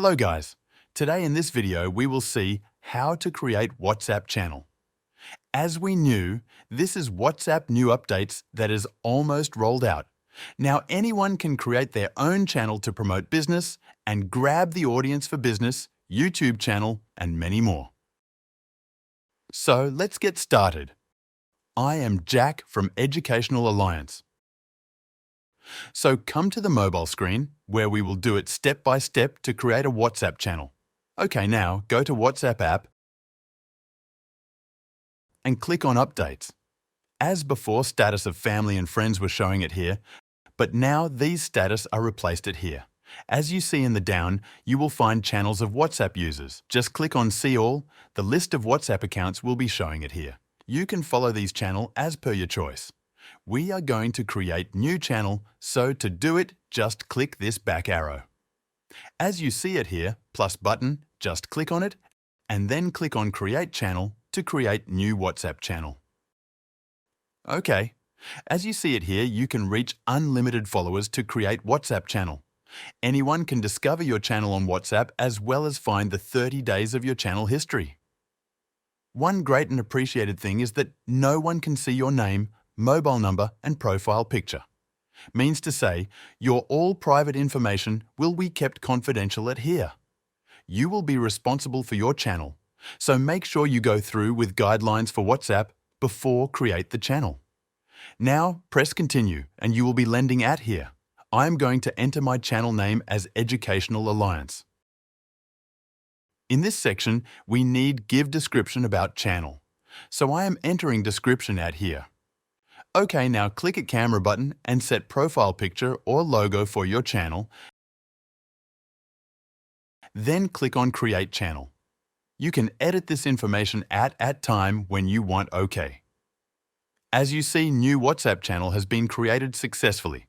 Hello guys. Today in this video we will see how to create WhatsApp channel. As we knew, this is WhatsApp new updates that is almost rolled out. Now anyone can create their own channel to promote business and grab the audience for business, YouTube channel and many more. So let's get started. I am Jack from Educational Alliance. So come to the mobile screen where we will do it step by step to create a WhatsApp channel. Okay, now go to WhatsApp app and click on Updates. As before, status of family and friends were showing it here, but now these status are replaced it here. As you see in the down, you will find channels of WhatsApp users. Just click on See All. The list of WhatsApp accounts will be showing it here. You can follow these channels as per your choice. We are going to create new channel, so to do it, just click this back arrow. As you see it here, plus button, just click on it and then click on Create Channel to create new WhatsApp channel. Okay, as you see it here, you can reach unlimited followers to create WhatsApp channel. Anyone can discover your channel on WhatsApp as well as find the 30 days of your channel history. One great and appreciated thing is that no one can see your name, mobile number and profile picture. Means to say, your all private information will be kept confidential at here. You will be responsible for your channel, so make sure you go through with guidelines for WhatsApp before create the channel. Now press continue and you will be landing at here. I am going to enter my channel name as Educational Alliance. In this section, we need give description about channel. So I am entering description at here. Okay, now click at camera button and set profile picture or logo for your channel. Then click on Create Channel. You can edit this information at time when you want OK. As you see, new WhatsApp channel has been created successfully.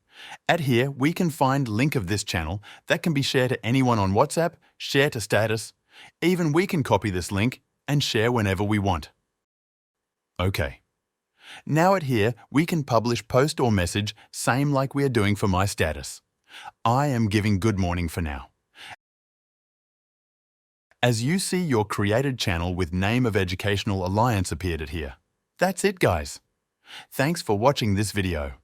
At here, we can find link of this channel that can be shared to anyone on WhatsApp, share to status. Even we can copy this link and share whenever we want. OK. Now at here, we can publish post or message, same like we are doing for my status. I am giving good morning for now. As you see, your created channel with name of Educational Alliance appeared at here. That's it, guys. Thanks for watching this video.